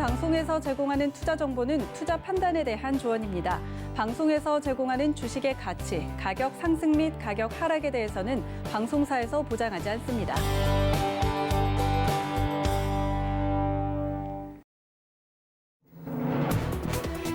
방송에서 제공하는 투자 정보는 투자 판단에 대한 조언입니다. 방송에서 제공하는 주식의 가치, 가격 상승 및 가격 하락에 대해서는 방송사에서 보장하지 않습니다.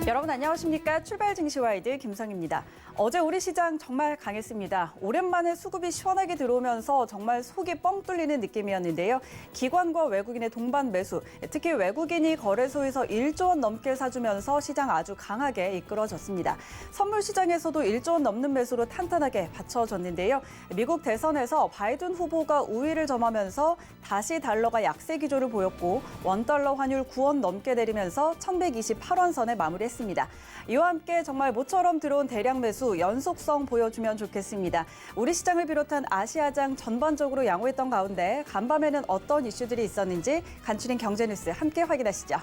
여러분 안녕하십니까? 출발 증시와이드 김성입니다. 어제 우리 시장 정말 강했습니다. 오랜만에 수급이 시원하게 들어오면서 정말 속이 뻥 뚫리는 느낌이었는데요. 기관과 외국인의 동반 매수, 특히 외국인이 거래소에서 1조 원 넘게 사주면서 시장 아주 강하게 이끌어졌습니다. 선물 시장에서도 1조 원 넘는 매수로 탄탄하게 받쳐졌는데요. 미국 대선에서 바이든 후보가 우위를 점하면서 다시 달러가 약세 기조를 보였고 원달러 환율 9원 넘게 내리면서 1128원 선에 마무리했습니다. 이와 함께 정말 모처럼 들어온 대량 매수 연속성 보여주면 좋겠습니다. 우리 시장을 비롯한 아시아장 전반적으로 양호했던 가운데 간밤에는 어떤 이슈들이 있었는지 간추린 경제뉴스 함께 확인하시죠.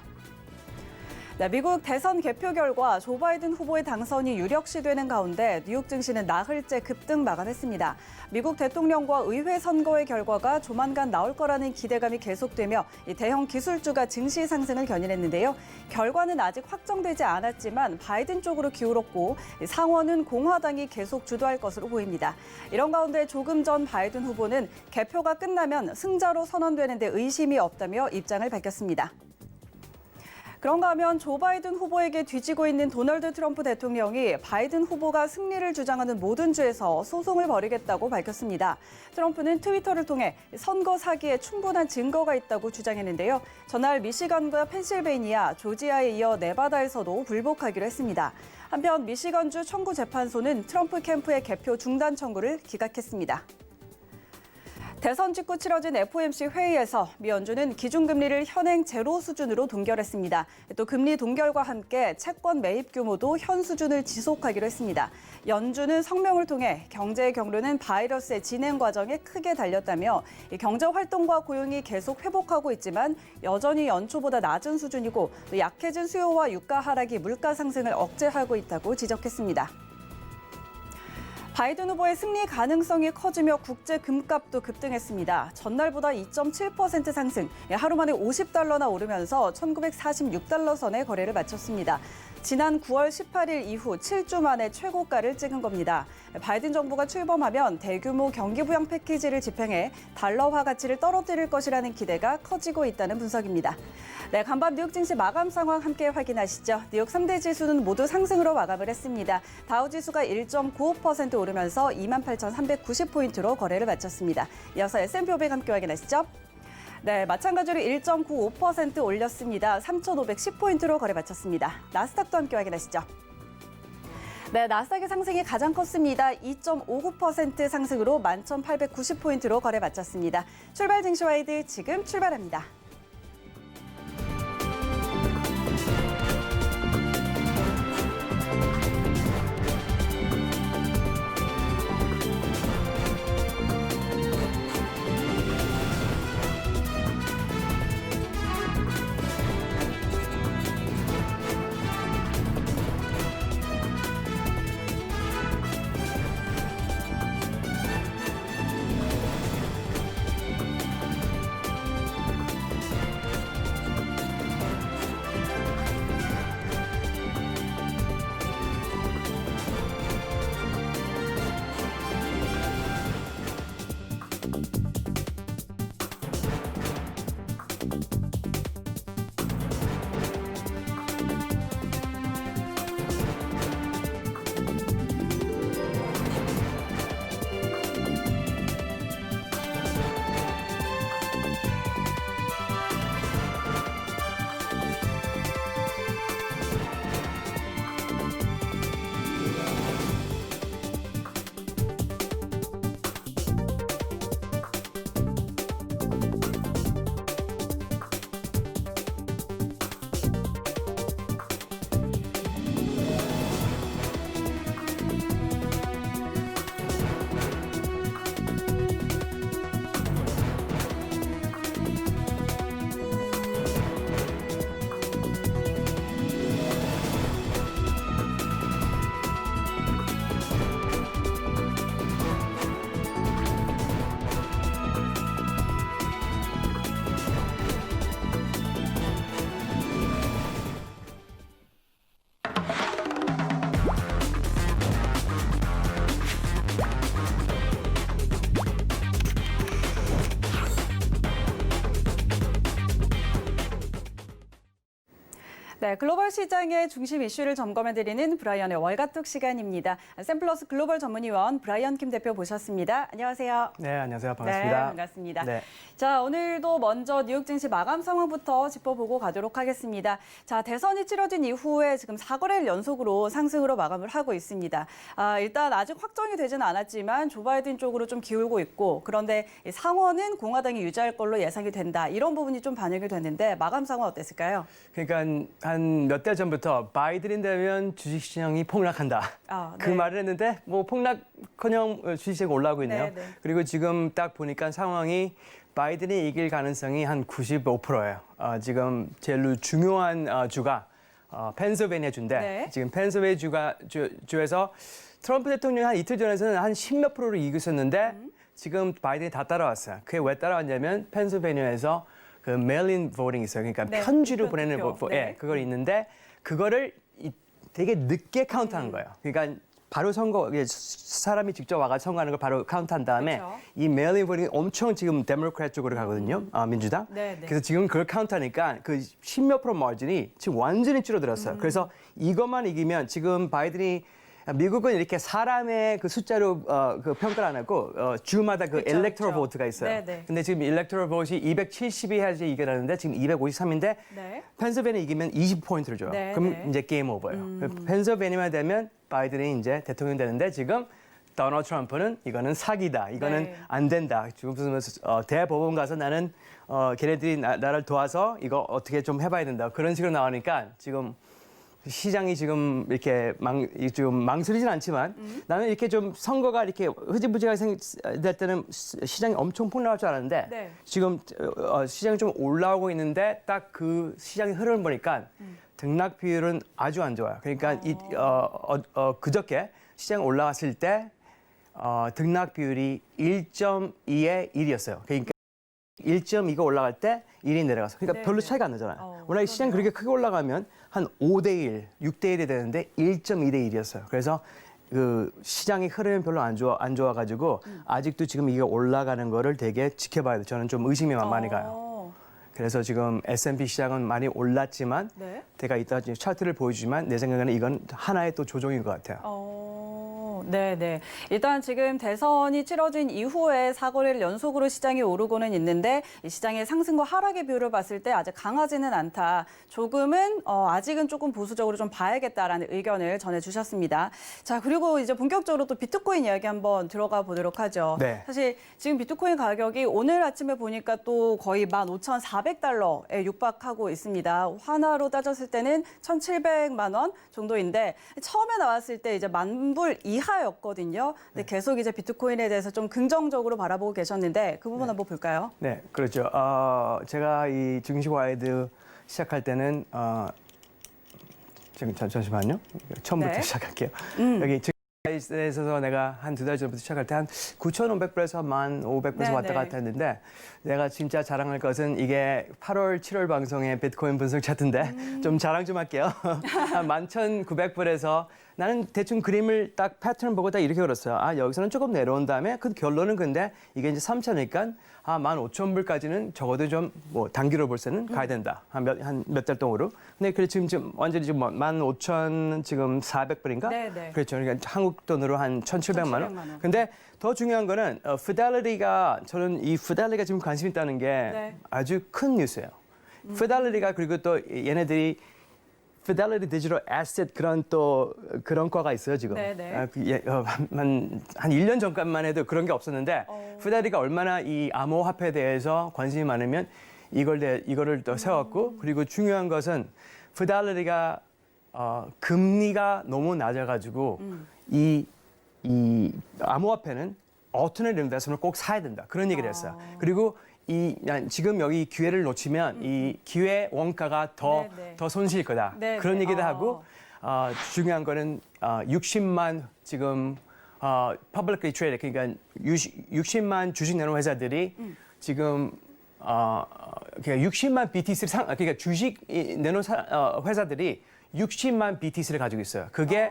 네, 미국 대선 개표 결과 조 바이든 후보의 당선이 유력시되는 가운데 뉴욕 증시는 나흘째 급등 마감했습니다. 미국 대통령과 의회 선거의 결과가 조만간 나올 거라는 기대감이 계속되며 대형 기술주가 증시 상승을 견인했는데요. 결과는 아직 확정되지 않았지만 바이든 쪽으로 기울었고 상원은 공화당이 계속 주도할 것으로 보입니다. 이런 가운데 조금 전 바이든 후보는 개표가 끝나면 승자로 선언되는 데 의심이 없다며 입장을 밝혔습니다. 그런가 하면 조 바이든 후보에게 뒤지고 있는 도널드 트럼프 대통령이 바이든 후보가 승리를 주장하는 모든 주에서 소송을 벌이겠다고 밝혔습니다. 트럼프는 트위터를 통해 선거 사기에 충분한 증거가 있다고 주장했는데요. 전날 미시간과 펜실베이니아, 조지아에 이어 네바다에서도 불복하기로 했습니다. 한편 미시간주 청구재판소는 트럼프 캠프의 개표 중단 청구를 기각했습니다. 대선 직후 치러진 FOMC 회의에서 미 연준은 기준금리를 현행 제로 수준으로 동결했습니다. 또 금리 동결과 함께 채권 매입 규모도 현 수준을 지속하기로 했습니다. 연준은 성명을 통해 경제의 경로는 바이러스의 진행 과정에 크게 달렸다며 경제 활동과 고용이 계속 회복하고 있지만 여전히 연초보다 낮은 수준이고 또 약해진 수요와 유가 하락이 물가 상승을 억제하고 있다고 지적했습니다. 바이든 후보의 승리 가능성이 커지며 국제 금값도 급등했습니다. 전날보다 2.7% 상승, 하루 만에 $50나 오르면서 1946달러 선에 거래를 마쳤습니다. 지난 9월 18일 이후 7주 만에 최고가를 찍은 겁니다. 바이든 정부가 출범하면 대규모 경기 부양 패키지를 집행해 달러화 가치를 떨어뜨릴 것이라는 기대가 커지고 있다는 분석입니다. 네, 간밤 뉴욕 증시 마감 상황 함께 확인하시죠. 뉴욕 3대 지수는 모두 상승으로 마감을 했습니다. 다우 지수가 1.95% 오르면서 28,390포인트로 거래를 마쳤습니다. 이어서 S&P 500 함께 확인하시죠. 네, 마찬가지로 1.95% 올렸습니다. 3,510포인트로 거래 마쳤습니다. 나스닥도 함께 확인하시죠. 네, 나스닥의 상승이 가장 컸습니다. 2.59% 상승으로 11,890포인트로 거래 마쳤습니다. 출발 증시와이드 지금 출발합니다. 네, 글로벌 시장의 중심 이슈를 점검해드리는 브라이언의 월가톡 시간입니다. 샘플러스 글로벌 전문위원 브라이언 킴 대표 모셨습니다. 안녕하세요. 네, 안녕하세요. 반갑습니다. 네, 반갑습니다. 네. 자, 오늘도 먼저 뉴욕 증시 마감 상황부터 짚어보고 가도록 하겠습니다. 자, 대선이 치러진 이후에 지금 4거래일 연속으로 상승으로 마감을 하고 있습니다. 일단 아직 확정이 되지는 않았지만 조 바이든 쪽으로 좀 기울고 있고, 그런데 상원은 공화당이 유지할 걸로 예상이 된다. 이런 부분이 좀 반영이 됐는데 마감 상황 어땠을까요? 그러니까 한 몇 달 전부터 바이든이 되면 주식시장이 폭락한다. 그 네. 말을 했는데 뭐 폭락커녕 주식시장이 올라오고 있네요. 네. 그리고 지금 딱 보니까 상황이 바이든이 이길 가능성이 한 95%예요. 지금 제일 중요한 주가 펜실베니아 주인데 네. 지금 펜실베니아 주에서 트럼프 대통령이 한 이틀 전에는 한 10몇 프로를 이기고 있었는데 지금 바이든이 다 따라왔어요. 그게 왜 따라왔냐면 펜실베니아에서 그 메일인 보팅이 있어요. 그러니까 네, 편지로 투표, 보내는 투표. 예, 그걸 있는데 그거를 되게 늦게 카운트하는 거예요. 그러니까 바로 사람이 직접 와가 선거하는 걸 바로 카운트한 다음에 그렇죠. 이 메일인 보팅이 엄청 지금 데모크래트 쪽으로 가거든요. 민주당. 네. 그래서 지금 그걸 카운트하니까 그 10몇 프로 마진이 지금 완전히 줄어들었어요. 그래서 이것만 이기면 지금 바이든이 미국은 이렇게 사람의 그 숫자로 그 평가를 안 하고 주마다 그 그쵸, 엘렉토럴 그쵸. 보트가 있어요. 네네. 근데 지금 일렉토럴 보트이 270이 해야지 이겨라는데 지금 253인데 네. 펜실베니아 이기면 20포인트를 줘요. 네, 그럼 네. 이제 게임 오버예요. 펜실베니아만 되면 바이든이 이제 대통령 되는데 지금 도널드 트럼프는 이거는 사기다. 이거는 네. 안 된다. 지금 무슨 대법원 가서 나는 걔네들이 나를 도와서 이거 어떻게 좀 해봐야 된다. 그런 식으로 나오니까 지금 시장이 지금 이렇게 좀 망설이진 않지만 나는 이렇게 좀 선거가 이렇게 흐지부지하게 될 때는 시장이 엄청 폭락할 줄 알았는데 네. 지금 시장이 좀 올라오고 있는데 딱 그 시장의 흐름을 보니까 등락 비율은 아주 안 좋아요. 그러니까 그저께 시장 올라왔을 때 등락 비율이 1.2에 1이었어요. 그러니까 1.2가 올라갈 때 1이 내려가서. 그러니까 네, 별로 네. 차이가 안 나잖아요. 워낙 그러네요. 시장이 그렇게 크게 올라가면 한 5대 1, 6대 1이 되는데 1.2대 1이었어요. 그래서 그 시장의 흐름이 별로 안 좋아가지고 아직도 지금 이게 올라가는 거를 되게 지켜봐야 돼요. 저는 좀 의심이 많이 가요. 그래서 지금 S&P 시장은 많이 올랐지만 네. 제가 이따 차트를 보여주지만 내 생각에는 이건 하나의 또 조정인 것 같아요. 네. 일단 지금 대선이 치러진 이후에 4거래일 연속으로 시장이 오르고는 있는데 이 시장의 상승과 하락의 비율을 봤을 때 아직 강하지는 않다. 조금은 아직은 조금 보수적으로 좀 봐야겠다라는 의견을 전해주셨습니다. 자, 그리고 이제 본격적으로 또 비트코인 이야기 한번 들어가 보도록 하죠. 네. 사실 지금 비트코인 가격이 오늘 아침에 보니까 또 거의 15,400달러에 육박하고 있습니다. 환화로 따졌을 때는 1,700만 원 정도인데 처음에 나왔을 때 이제 10,000불 이하였거든요. 근데 계속 이제 비트코인에 대해서 좀 긍정적으로 바라보고 계셨는데 그 부분 한번 볼까요? 네, 그렇죠. 제가 이 증시 와이드 시작할 때는 지금 잠시만요. 처음부터 네. 시작할게요. 여기 증시에 있어서 내가 한 2달 전부터 시작할 때 한 9,500불에서 1,500불에서 네, 왔다 네. 갔다 했는데 내가 진짜 자랑할 것은 이게 8월, 7월 방송의 비트코인 분석 차트인데 좀 자랑 좀 할게요. 한 11,900불에서 나는 대충 그림을 딱 패턴 보고 딱 이렇게 그렸어요. 여기서는 조금 내려온 다음에 그 결론은 근데 이게 이제 3,000이니까 15,000불까지는 적어도 좀 뭐 단기로 볼 때는 가야 된다. 한 몇 달 동안으로. 근데 그래 지금 완전히 지금 15,000 지금 400불인가? 네. 그렇죠. 그러니까 한국 돈으로 한 1,700만 1,700만 원. 원. 근데 더 중요한 거는 피델리티가 저는 이 피델리티가 지금 관심 있다는 게 네. 아주 큰 뉴스예요. 피델리티가 그리고 또 얘네들이 피델리티 디지털 에셋 그런 과가 있어요 지금. 네네. 한 1년 전까지만 해도 그런 게 없었는데 피델리티가 얼마나 이 암호화폐에 대해서 관심이 많으면 이거를 또 세웠고 그리고 중요한 것은 피델리티가 금리가 너무 낮아가지고 이 암호화폐는 어떤 인베스트를 꼭 사야 된다 그런 얘기를 했어요. 그리고 지금 여기 기회를 놓치면 이 기회 원가가 더 손실일 거다. 네네. 그런 얘기도 하고 중요한 거는 60만 지금 publicly traded 그러니까 60만 주식 내놓은 회사들이 지금 그러니까 60만 BTC를 그러니까 주식 내놓은 회사들이 60만 BTC를 가지고 있어요. 그게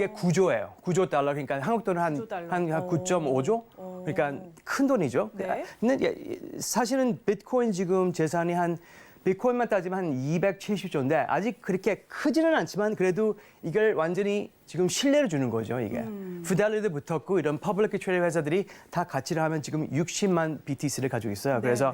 9조예요. 9조 달러. 그러니까 한국 돈은 한 9.5조? 그러니까 큰 돈이죠. 네. 근데 사실은 비트코인 지금 재산이 한 비트코인만 따지면 한 270조인데 아직 그렇게 크지는 않지만 그래도 이걸 완전히 지금 신뢰를 주는 거죠, 이게. 피델리티도 붙었고 이런 퍼블릭 트레이드 회사들이 다 같이를 하면 지금 60만 BTC를 가지고 있어요. 그래서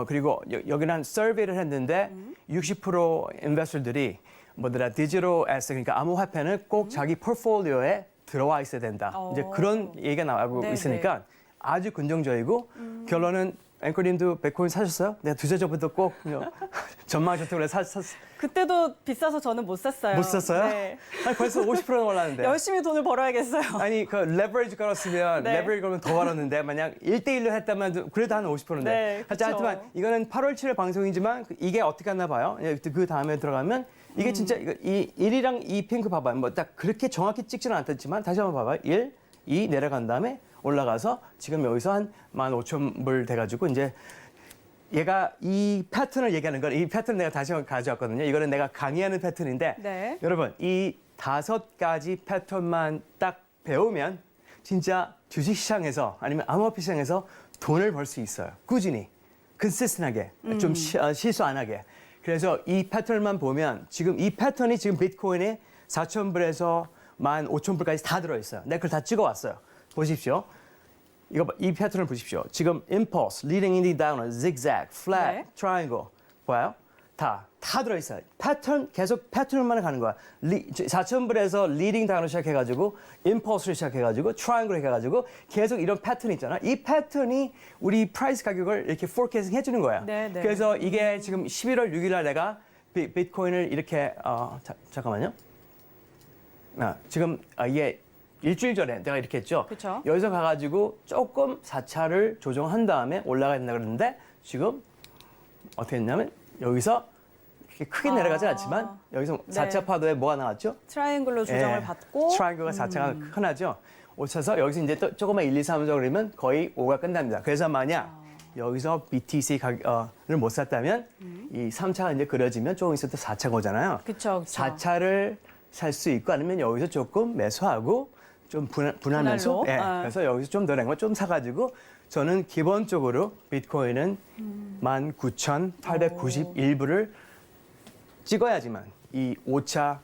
그리고 여기는 한 서베이를 했는데 60% 인베스터들이 뭐더라 디지털 애셋 그러니까 암호화폐는 꼭 자기 포트폴리오에 들어와 있어야 된다. 이제 그런 얘기가 나오고 네네. 있으니까 아주 긍정적이고 결론은 앵커님도 비트코인 사셨어요? 내가 2주 전부터 꼭 전망하셨다고 샀어요. 그때도 비싸서 저는 못 샀어요. 못 샀어요? 네. 아니 벌써 50%나 올랐는데. 열심히 돈을 벌어야겠어요. 아니 그 레버리지 걸었으면 네. 레버리지 걸면 더 벌었는데 만약 1대1로 했다면 그래도 한 50%인데. 네, 그쵸. 하지만 이거는 8월 7일 방송이지만 이게 어떻게 하나 봐요. 그 다음에 들어가면 이게 진짜 이 1이랑 이 핑크 봐봐요. 뭐 딱 그렇게 정확히 찍지는 않았지만 다시 한번 봐봐요. 1, 2 내려간 다음에 올라가서 지금 여기서 한 15,000불 돼가지고 이제 얘가 이 패턴을 얘기하는 건 이 패턴 내가 다시 한번 가져왔거든요. 이거는 내가 강의하는 패턴인데 네. 여러분 이 5가지 패턴만 딱 배우면 진짜 주식시장에서 아니면 암호화폐 시장에서 돈을 벌 수 있어요. 꾸준히, 컨시스턴하게, 좀 실수 안 하게. 그래서 이 패턴만 보면 지금 이 패턴이 지금 비트코인에 4,000불에서 15,000불까지 다 들어있어요. 내가 그걸 다 찍어왔어요. 보십시오. 이 패턴을 보십시오. 지금 impulse, leading in the down, zigzag, flat, 네. triangle 봐요. 다 들어있어요. 패턴 계속 패턴만 가는 거야. 4,000불에서 leading down으로 시작해가지고 impulse로 시작해가지고 triangle로 해가지고 계속 이런 패턴이 있잖아. 이 패턴이 우리 프라이스 가격을 이렇게 forecasting 해주는 거야. 네, 네. 그래서 이게 지금 11월 6일 날 내가 비트코인을 이렇게 잠깐만요. 지금 이게 일주일 전에 내가 이렇게 했죠. 그쵸. 여기서 가가지고 조금 4차를 조정한 다음에 올라가야 된다 그러는데 지금 어떻게 했냐면 여기서 이렇게 크게 내려가지 않지만 여기서 네. 4차 파도에 뭐가 나왔죠? 트라이앵글로 조정을 예, 받고 트라이앵글가 4차가 흔하죠. 오차서 여기서 이제 또 조금만 1, 2, 3점 그러면 거의 5가 끝납니다. 그래서 만약 여기서 BTC 가격을 못 샀다면 이 3차가 이제 그려지면 조금 있어도 4차가 오잖아요. 그쵸. 4차를 살 수 있고 아니면 여기서 조금 매수하고 좀 분할면서 분할로? 그래서 여기서 좀 더 낸거 좀 사가지고 저는 기본적으로 비트코인은 19,891불을 찍어야지만 이 5차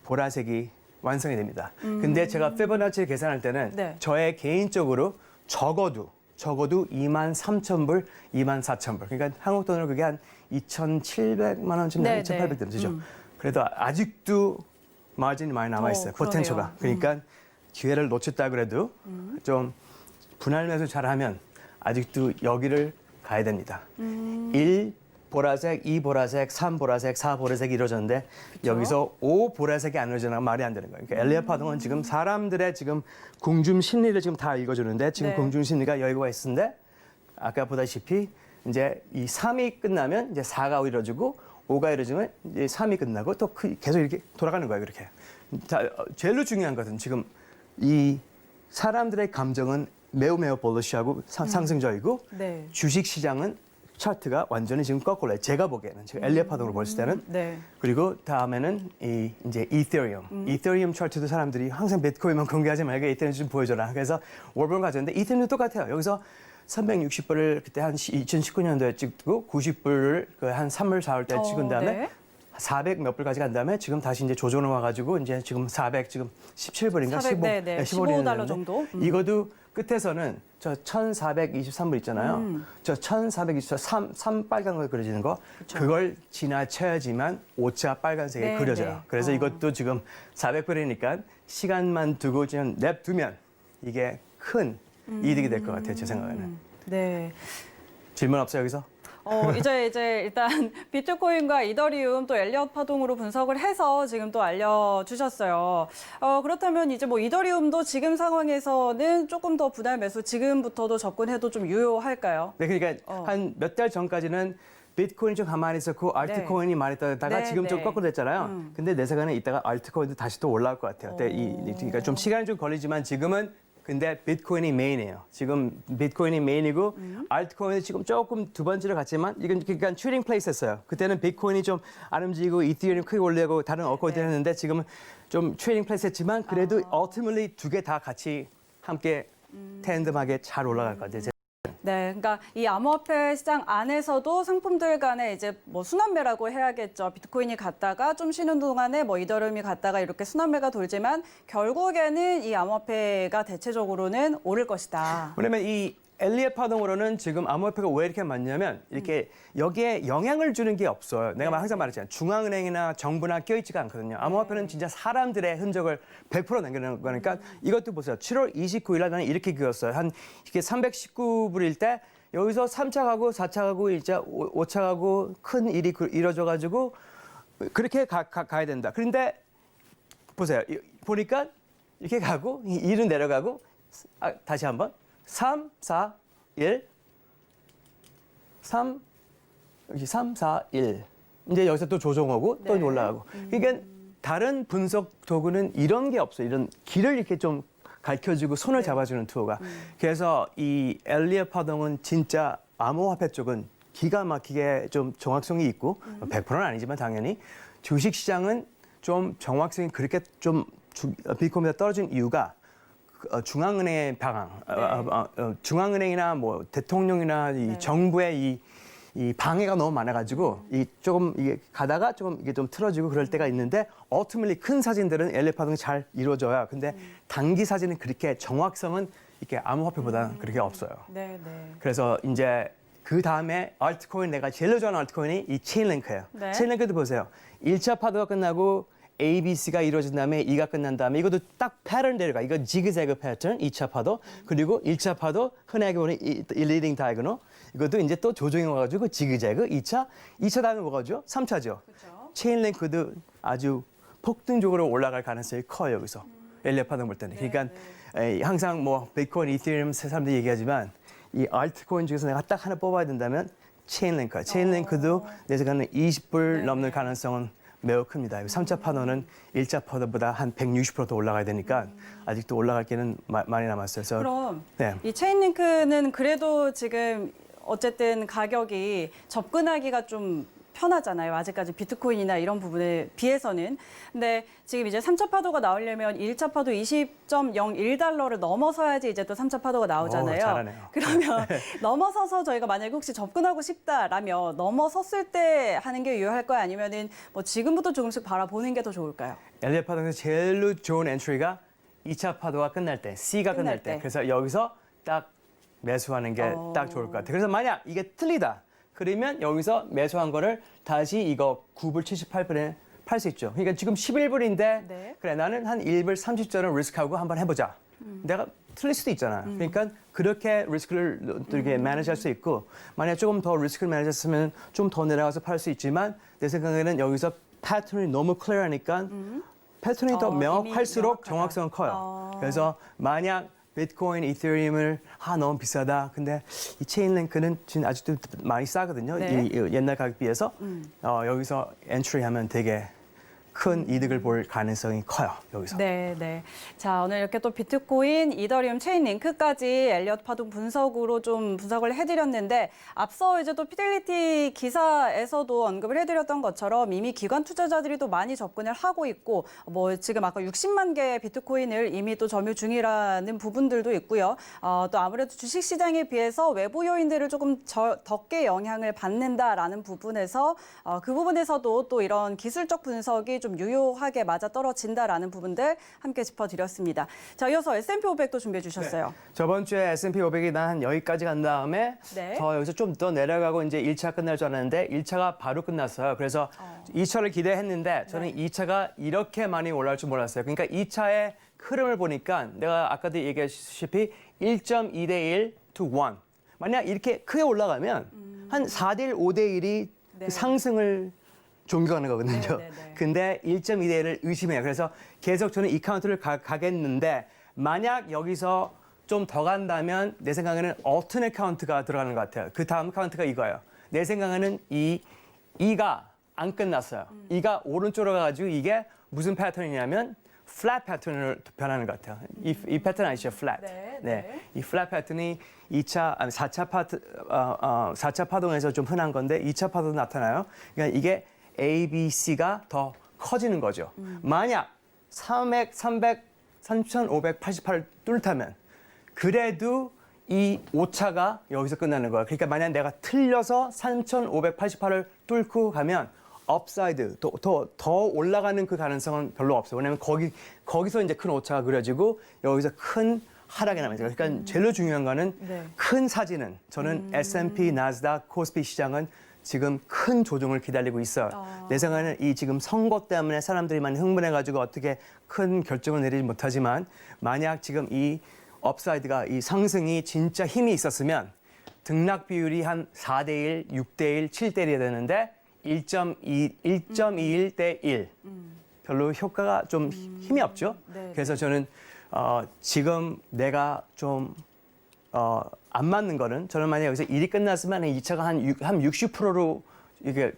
보라색이 완성이 됩니다. 근데 제가 피보나치 계산할 때는 네. 저의 개인적으로 적어도 23,000불, 24,000불. 그러니까 한국 돈으로 그게 한 2,700만 원쯤 네, 2,800 되죠. 그래도 아직도 마진이 많이 남아 있어요. 그러네요. 포텐셜가. 그러니까 기회를 놓쳤다 그래도 좀 분할 매수 잘하면 아직도 여기를 가야 됩니다. 1 보라색, 2 보라색, 3 보라색, 4 보라색이 이루어졌는데 여기서 5 보라색이 안 이루어지면 말이 안 되는 거예요. 그러니까 엘리엇 파동은 지금 사람들의 지금 궁중 심리를 지금 다 읽어주는데 지금 네. 궁중 심리가 여기가 있는데 아까 보다시피 이제 이 3이 끝나면 이제 4가 이루어지고 5가 이루어지면 이제 3이 끝나고 또 계속 이렇게 돌아가는 거예요. 그렇게. 자, 제일 중요한 것은 지금 이 사람들의 감정은 매우 볼러시하고 상승적이고 네. 주식 시장은 차트가 완전히 지금 거꾸로요. 제가 보기에는 제가 엘리엇 파동으로 봤을 때는 네. 그리고 다음에는 이제 이더리움. 이더리움 차트도 사람들이 항상 비트코인만 공개하지 말고 이더리움 좀 보여줘라. 그래서 월봉 가졌는데 이더리움도 똑같아요. 여기서 360불을 그때 한 2019년도에 찍고 90불을 한 3월 4월 때 찍은 다음에 네. 400 몇 불까지 간 다음에 지금 다시 이제 조정을 와가지고 이제 지금 400 지금 17불인가 400, 네, 네. 15달러 정도? 이것도 끝에서는 저 1,423불 있잖아요. 저 1,423 3 빨간 거 그려지는 거 그걸 지나쳐야지만 5차 빨간색이 네, 그려져요. 네. 그래서 이것도 지금 400불이니까 시간만 두고 그냥 냅두면 이게 큰 이득이 될 것 같아요. 제 생각에는. 네. 질문 없어요 여기서? 이제 일단 비트코인과 이더리움 또 엘리엇 파동으로 분석을 해서 지금 또 알려주셨어요. 그렇다면 이제 뭐 이더리움도 지금 상황에서는 조금 더 분할 매수 지금부터도 접근해도 좀 유효할까요? 네, 그러니까 한 몇 달 전까지는 비트코인이 좀 가만히 있었고 알트코인이 많이 떠다가 네, 지금 좀 네. 거꾸로 됐잖아요. 근데 내 생각에는 이따가 알트코인도 다시 또 올라올 것 같아요. 그러니까 좀 시간이 좀 걸리지만 지금은 근데 비트코인이 메인이에요. 지금 비트코인이 메인이고 알트코인이 지금 조금 두 번째로 갔지만 이건 그러니까 트레이딩 플레이스였어요. 그때는 비트코인이 좀 안 움직이고 이더리움 크게 올리고 다른 얼코인들 했는데 지금은 좀 트레이딩 플레이스였지만 그래도 ultimately 두 개 다 같이 함께 텐덤하게 잘 올라갈 것 같아요. 네, 그러니까 이 암호화폐 시장 안에서도 상품들 간에 이제 뭐 순환매라고 해야겠죠. 비트코인이 갔다가 좀 쉬는 동안에 뭐 이더리움이 갔다가 이렇게 순환매가 돌지만 결국에는 이 암호화폐가 대체적으로는 오를 것이다. 왜냐면 이 엘리엇 파동으로는 지금 암호화폐가 왜 이렇게 많냐면 이렇게 여기에 영향을 주는 게 없어요. 내가 항상 말했잖아요. 중앙은행이나 정부나 껴있지가 않거든요. 암호화폐는 진짜 사람들의 흔적을 100% 남겨놓는 거니까 이것도 보세요. 7월 29일 날 나는 이렇게 그렸어요. 한 이게 319불일 때 여기서 3차 가고 4차 가고 5차 가고 큰 일이 이루어져가지고 그렇게 가야 된다. 그런데 보세요. 보니까 이렇게 가고 1은 내려가고 다시 한번 3, 4, 1, 3, 여기 3, 4, 1. 이제 여기서 또 조정하고 또 네. 올라가고. 그러니까 다른 분석 도구는 이런 게 없어요. 이런 길을 이렇게 좀 가르쳐주고 손을 잡아주는 투어가. 그래서 이 엘리엇 파동은 진짜 암호화폐 쪽은 기가 막히게 좀 정확성이 있고 100%는 아니지만 당연히 주식시장은 좀 정확성이 그렇게 좀 비트코인보다 떨어진 이유가 중앙은행의 방향, 중앙은행이나 뭐 대통령이나 이 정부의 이 방해가 너무 많아가지고 이 조금 이게 가다가 조금 이게 좀 틀어지고 그럴 때가 있는데 ultimately 큰 사진들은 엘리엇 파동이 잘 이루어져요. 근데 단기 사진은 그렇게 정확성은 이렇게 암호화폐보다는 그렇게 없어요. 네, 네. 그래서 이제 그 다음에 알트코인 내가 제일 좋아하는 알트코인이 이 체인링크예요. 네. 체인링크도 보세요. 1차 파도가 끝나고 ABC가 이루어진 다음에 2가 끝난 다음에 이것도 딱 패턴 내려가. 이거 지그재그 패턴 2차 파도 그리고 1차 파도 흔하게 보는 리딩 다이거널 이것도 이제 또 조정이 와가지고 지그재그 2차 다음에 뭐가죠? 3차죠. 그렇죠. 체인링크도 아주 폭등적으로 올라갈 가능성이 커요 여기서 엘리엇 파동 볼 때는. 그러니까 항상 뭐 비트코인, 이더리움 사람들이 얘기하지만 이 알트코인 중에서 내가 딱 하나 뽑아야 된다면 체인링크. 체인링크도 내 생각에는 20불 넘는 가능성은 매우 큽니다. 3차 파도는 1차 파도보다 한 160%더 올라가야 되니까 아직도 올라갈 길은 많이 남았어요. 그래서 그럼 네. 이 체인링크는 그래도 지금 어쨌든 가격이 접근하기가 좀 편하잖아요. 아직까지 비트코인이나 이런 부분에 비해서는. 근데 지금 이제 3차 파도가 나오려면 1차 파도 20.01달러를 넘어서야지 이제 또 3차 파도가 나오잖아요. 잘하네요. 그러면 넘어서서 저희가 만약에 혹시 접근하고 싶다라면 넘어섰을 때 하는 게 유효할까요? 아니면은 뭐 지금부터 조금씩 바라보는 게 더 좋을까요? 엘리엇 파동에서 제일 좋은 엔트리가 2차 파도가 끝날 때, C가 끝날 때. 그래서 여기서 딱 매수하는 게 딱 좋을 것 같아요. 그래서 만약 이게 틀리다. 그러면 여기서 매수한 거를 다시 이거 9불 78분에 팔 수 있죠. 그러니까 지금 11불인데 네. 그래 나는 한 1불 30전을 리스크하고 한번 해보자. 내가 틀릴 수도 있잖아요. 그러니까 그렇게 리스크를 이렇게 매니지할 수 있고 만약 조금 더 리스크를 매니지했으면 좀 더 내려가서 팔 수 있지만 내 생각에는 여기서 패턴이 너무 클리어하니까 패턴이 더 이미 명확할수록 명확하다. 정확성은 커요. 그래서 만약 비트코인, 이더리움을 너무 비싸다. 근데 이 체인링크는 지금 아직도 많이 싸거든요. 네. 이 옛날 가격 비해서 여기서 엔트리하면 되게 큰 이득을 볼 가능성이 커요. 여기서. 네, 네. 자, 오늘 이렇게 또 비트코인, 이더리움, 체인링크까지 엘리엇 파동 분석으로 좀 분석을 해드렸는데 앞서 이제 또 피델리티 기사에서도 언급을 해드렸던 것처럼 이미 기관 투자자들이 또 많이 접근을 하고 있고 뭐 지금 아까 60만 개의 비트코인을 이미 또 점유 중이라는 부분들도 있고요. 또 아무래도 주식시장에 비해서 외부 요인들을 조금 적게 영향을 받는다라는 부분에서 그 부분에서도 또 이런 기술적 분석이 좀 유효하게 맞아떨어진다라는 부분들 함께 짚어드렸습니다. 자, 이어서 S&P 500도 준비해 주셨어요. 네. 저번 주에 S&P 500이 난 여기까지 간 다음에 네. 더 여기서 좀 더 내려가고 이제 1차 끝날 줄 알았는데 1차가 바로 끝났어요. 그래서 2차를 기대했는데 저는 2차가 이렇게 많이 올라올 줄 몰랐어요. 그러니까 2차의 흐름을 보니까 내가 아까도 얘기했다시피 1.2대 1 to 1. 만약 이렇게 크게 올라가면 한 4대 1, 5대 1이 네. 상승을 종교하는 거거든요. 네, 네, 네. 근데 1.2대 1을 의심해요. 그래서 계속 저는 이 카운트를 가겠는데 만약 여기서 좀 더 간다면 내 생각에는 alternate 카운트가 들어가는 것 같아요. 그 다음 카운트가 이거예요. 내 생각에는 이 2가 안 끝났어요. 2가 오른쪽으로 가가지고 이게 무슨 패턴이냐면 flat 패턴으로 변하는 것 같아요. 이 패턴 아시죠? flat. 네. 이 flat 패턴이 4차 파동에서 좀 흔한 건데 2차 파동도 나타나요. 그러니까 이게 A, B, C가 더 커지는 거죠. 만약 3,588 뚫다면 그래도 이 오차가 여기서 끝나는 거야. 그러니까 만약 내가 틀려서 3,588을 뚫고 가면 업사이드 더 올라가는 그 가능성은 별로 없어요. 왜냐면 거기서 이제 큰 오차가 그려지고 여기서 큰 하락이 나면서 그러니까 제일 중요한 거는 네. 큰 사진은 저는 S&P, 나스닥, 코스피 시장은 지금 큰 조정을 기다리고 있어요. 내 생각에는 이 지금 선거 때문에 사람들이 많이 흥분해가지고 어떻게 큰 결정을 내리지 못하지만 만약 지금 이 업사이드가 이 상승이 진짜 힘이 있었으면 등락 비율이 한 4대1, 6대1, 7대1이 되는데 1.21대 1. 별로 효과가 좀 힘이 없죠. 네. 그래서 저는 지금 내가 좀 안 맞는 거는 저는 만약 여기서 일이 끝났으면 2차가 한 60%로 이게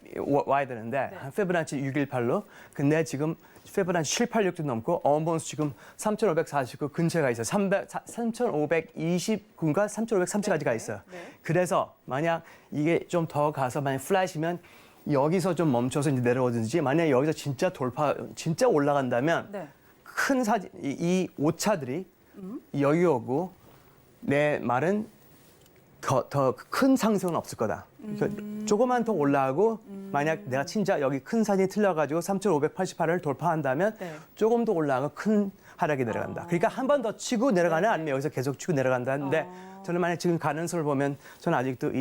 와야 되는데 한 페브나치 618로 근데 지금 페브나치 786도 넘고 어원본수 지금 3,549 근처에 가 있어요. 3,529인가 3,530까지 가 있어요. 네. 그래서 만약 이게 좀 더 가서 만약 플랫이면 여기서 좀 멈춰서 이제 내려오든지 만약 여기서 진짜 올라간다면 네. 큰 사진 이 오차들이 여기 오고 내 말은 더 큰 상승은 없을 거다. 그러니까 조금만 더 올라가고 만약 내가 진짜 여기 큰 사진이 틀려가지고 3,588을 돌파한다면 네. 조금 더 올라가고 큰 하락이 내려간다. 그러니까 한 번 더 치고 내려가나 아니면 여기서 계속 치고 내려간다는데 저는 만약 지금 가능성을 보면 저는 아직도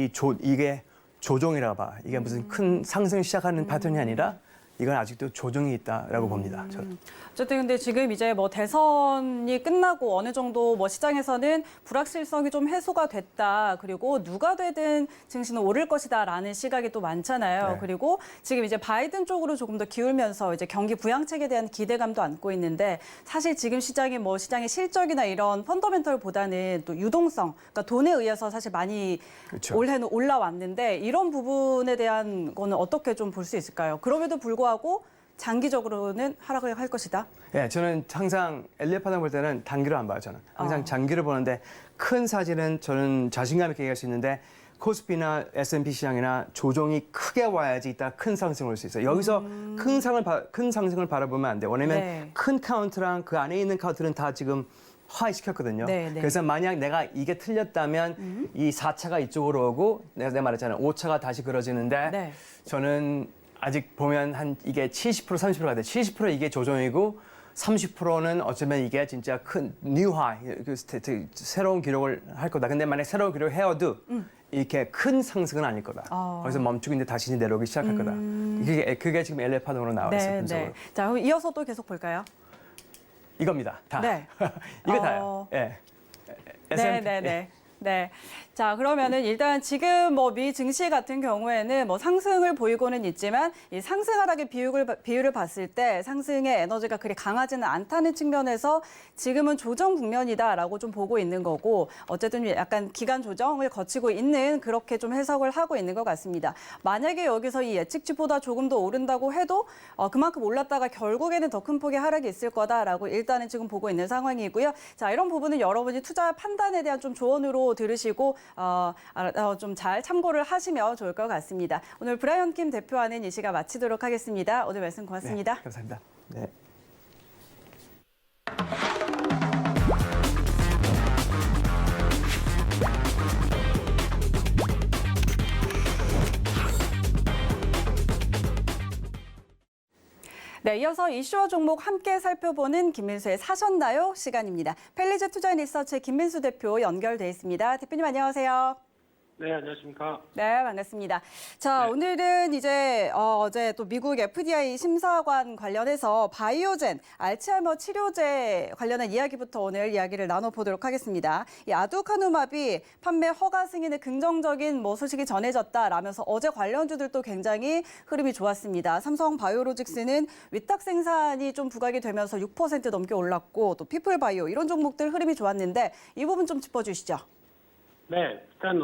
이게 조정이라고 봐. 이게 무슨 큰 상승 시작하는 패턴이 아니라 이건 아직도 조정이 있다라고 봅니다. 저는. 어쨌든 근데 지금 이제 뭐 대선이 끝나고 어느 정도 뭐 시장에서는 불확실성이 좀 해소가 됐다. 그리고 누가 되든 증시는 오를 것이다라는 시각이 또 많잖아요. 네. 그리고 지금 이제 바이든 쪽으로 조금 더 기울면서 이제 경기 부양책에 대한 기대감도 안고 있는데 사실 지금 시장이 뭐 시장의 실적이나 이런 펀더멘털보다는 또 유동성, 그러니까 돈에 의해서 사실 많이 그렇죠. 올해는 올라왔는데 이런 부분에 대한 거는 어떻게 좀 볼 수 있을까요? 그럼에도 불구하고 장기적으로는 하락을 할 것이다. 예, 저는 항상 엘리엇 파동 볼 때는 단기로 안 봐요. 저는 항상 장기를 보는데 큰 사진은 저는 자신감 있게 얘기할 수 있는데 코스피나 S&P 시장이나 조정이 크게 와야지 이따 큰 상승을 올 수 있어요. 여기서 큰 상승을 바라보면 안 돼요. 왜냐면 네. 큰 카운트랑 그 안에 있는 카운트는 다 지금 하이시켰거든요. 네, 네. 그래서 만약 내가 이게 틀렸다면 이 4차가 이쪽으로 오고 내가 말했잖아요. 5차가 다시 그려지는데 네. 저는 아직 보면 한 이게 70% 30%가 돼. 70% 이게 조정이고 30%는 어쩌면 이게 진짜 큰 뉴하이 새로운 기록을 할 거다. 근데 만약 새로운 기록을 해어도 이렇게 큰 상승은 아닐 거다. 거기서 멈추고 이제 다시 내려오기 시작할 거다. 그게 지금 LA 파동으로 나와 있어요. 네, 분석으로. 네. 자, 그럼 이어서 또 계속 볼까요? 이겁니다. 다. 네. 이거 다요. 예. 네, S&P. 네, 네. 네. 자, 그러면은 일단 지금 뭐 미 증시 같은 경우에는 뭐 상승을 보이고는 있지만 이 상승 하락의 비율을 봤을 때 상승의 에너지가 그리 강하지는 않다는 측면에서 지금은 조정 국면이다라고 좀 보고 있는 거고 어쨌든 약간 기간 조정을 거치고 있는 그렇게 좀 해석을 하고 있는 것 같습니다. 만약에 여기서 이 예측치보다 조금 더 오른다고 해도 그만큼 올랐다가 결국에는 더 큰 폭의 하락이 있을 거다라고 일단은 지금 보고 있는 상황이고요. 자, 이런 부분은 여러분이 투자 판단에 대한 좀 조언으로 들으시고 좀 잘 참고를 하시면 좋을 것 같습니다. 오늘 브라이언 킴 대표와는 이 시간 마치도록 하겠습니다. 오늘 말씀 고맙습니다. 네, 감사합니다. 네. 네, 이어서 이슈와 종목 함께 살펴보는 김민수의 사셨나요? 시간입니다. 펠리즈 투자인리서치의 김민수 대표 연결돼 있습니다. 대표님 안녕하세요. 네, 안녕하십니까. 네, 반갑습니다. 자, 네. 오늘은 이제 어제 또 미국 FDI 심사관 관련해서 바이오젠, 알츠하이머 치료제 관련한 이야기부터 오늘 이야기를 나눠보도록 하겠습니다. 이 아두카누맙이 판매 허가 승인의 긍정적인 뭐 소식이 전해졌다라면서 어제 관련주들도 굉장히 흐름이 좋았습니다. 삼성 바이오로직스는 위탁 생산이 좀 부각이 되면서 6% 넘게 올랐고 또 피플바이오 이런 종목들 흐름이 좋았는데 이 부분 좀 짚어주시죠. 네, 일단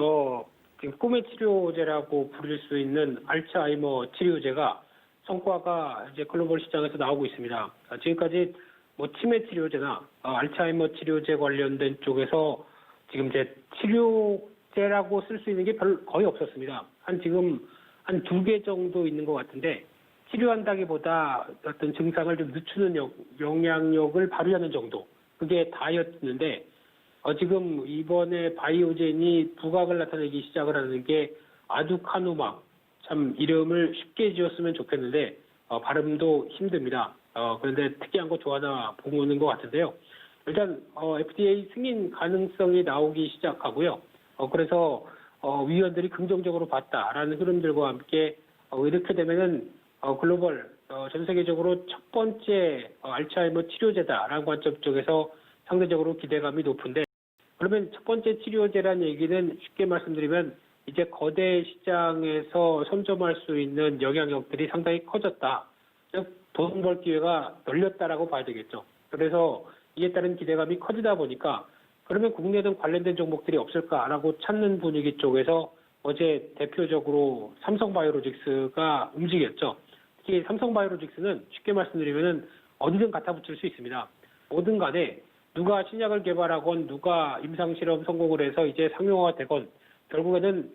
지금 꿈의 치료제라고 부를 수 있는 알츠하이머 치료제가 성과가 이제 글로벌 시장에서 나오고 있습니다. 지금까지 뭐 치매 치료제나 알츠하이머 치료제 관련된 쪽에서 지금 이제 치료제라고 쓸 수 있는 게 거의 없었습니다. 지금 한 2개 정도 있는 것 같은데 치료한다기보다 어떤 증상을 좀 늦추는 영향력을 발휘하는 정도 그게 다였는데 지금 이번에 바이오젠이 부각을 나타내기 시작을 하는 게 아두카누막, 참 이름을 쉽게 지었으면 좋겠는데 발음도 힘듭니다. 그런데 특이한 거 좋아하나 보는 것 같은데요. 일단 FDA 승인 가능성이 나오기 시작하고요. 그래서 위원들이 긍정적으로 봤다라는 흐름들과 함께 이렇게 되면은 글로벌 전 세계적으로 첫 번째 알츠하이머 치료제다라는 관점 쪽에서 상대적으로 기대감이 높은데, 그러면 첫 번째 치료제란 얘기는 쉽게 말씀드리면 이제 거대 시장에서 선점할 수 있는 영향력들이 상당히 커졌다. 즉 돈 벌 기회가 널렸다라고 봐야 되겠죠. 그래서 이에 따른 기대감이 커지다 보니까 그러면 국내등 관련된 종목들이 없을까라고 찾는 분위기 쪽에서 어제 대표적으로 삼성바이오로직스가 움직였죠. 특히 삼성바이오로직스는 쉽게 말씀드리면은 어디든 갖다 붙일 수 있습니다. 뭐든 간에 누가 신약을 개발하건 누가 임상실험 성공을 해서 이제 상용화가 되건 결국에는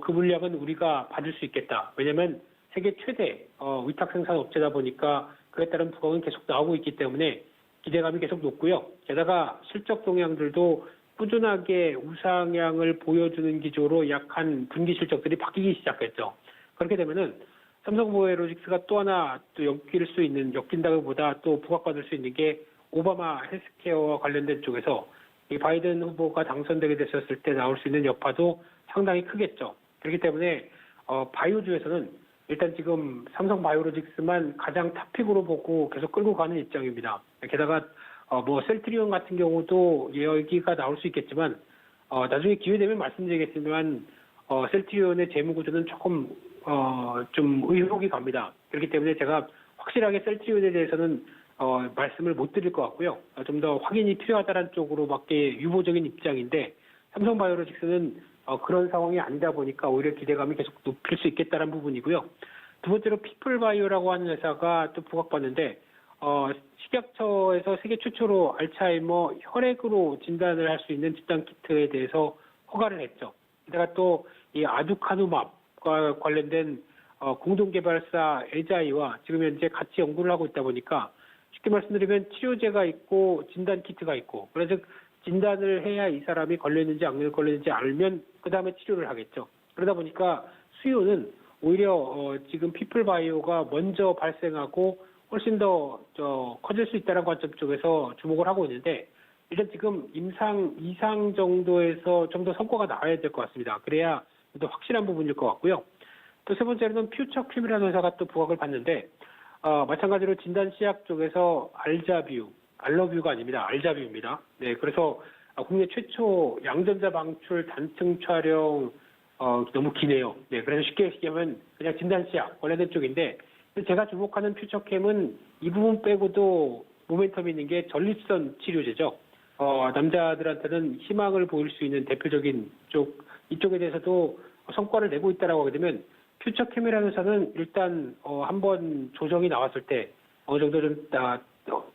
그 물량은 우리가 받을 수 있겠다. 왜냐하면 세계 최대 위탁 생산 업체다 보니까 그에 따른 부각은 계속 나오고 있기 때문에 기대감이 계속 높고요. 게다가 실적 동향들도 꾸준하게 우상향을 보여주는 기조로 약한 분기 실적들이 바뀌기 시작했죠. 그렇게 되면은 삼성바이오로직스가 또 하나 또 엮인다기보다 또 부각받을 수 있는 게 오바마 헬스케어와 관련된 쪽에서 이 바이든 후보가 당선되게 됐었을 때 나올 수 있는 여파도 상당히 크겠죠. 그렇기 때문에 바이오주에서는 일단 지금 삼성바이오로직스만 가장 탑픽으로 보고 계속 끌고 가는 입장입니다. 게다가 셀트리온 같은 경우도 얘기가 나올 수 있겠지만 나중에 기회 되면 말씀드리겠지만 셀트리온의 재무 구조는 조금 좀 의혹이 갑니다. 그렇기 때문에 제가 확실하게 셀트리온에 대해서는 말씀을 못 드릴 것 같고요. 좀 더 확인이 필요하다는 쪽으로밖에 유보적인 입장인데, 삼성바이오로직스는 그런 상황이 아니다 보니까 오히려 기대감이 계속 높일 수 있겠다는 부분이고요. 두 번째로 피플바이오라고 하는 회사가 또 부각받는데 식약처에서 세계 최초로 알츠하이머 혈액으로 진단을 할 수 있는 진단 키트에 대해서 허가를 했죠. 게다가 또 이 아두카누맙과 관련된 공동개발사 에자이와 지금 현재 같이 연구를 하고 있다 보니까 쉽게 말씀드리면 치료제가 있고 진단 키트가 있고, 그래서 진단을 해야 이 사람이 걸렸는지 안 걸렸는지 알면 그 다음에 치료를 하겠죠. 그러다 보니까 수요는 오히려 지금 피플바이오가 먼저 발생하고 훨씬 더 커질 수 있다는 관점 쪽에서 주목을 하고 있는데, 일단 지금 이상 정도에서 좀 더 성과가 나와야 될 것 같습니다. 그래야 더 확실한 부분일 것 같고요. 또 세 번째로는 퓨처킴이라는 회사가 또 부각을 받는데 마찬가지로 진단시약 쪽에서 알러뷰가 아닙니다. 알자뷰입니다. 네, 그래서 국내 최초 양전자 방출 단층 촬영 너무 기네요. 네, 그래서 쉽게 얘기하면 그냥 진단시약 관련된 쪽인데, 제가 주목하는 퓨처캠은 이 부분 빼고도 모멘텀이 있는 게 전립선 치료제죠. 남자들한테는 희망을 보일 수 있는 대표적인 쪽, 이쪽에 대해서도 성과를 내고 있다라고 하게 되면 퓨처캠이라는 회사는 일단 한번 조정이 나왔을 때 어느 정도 좀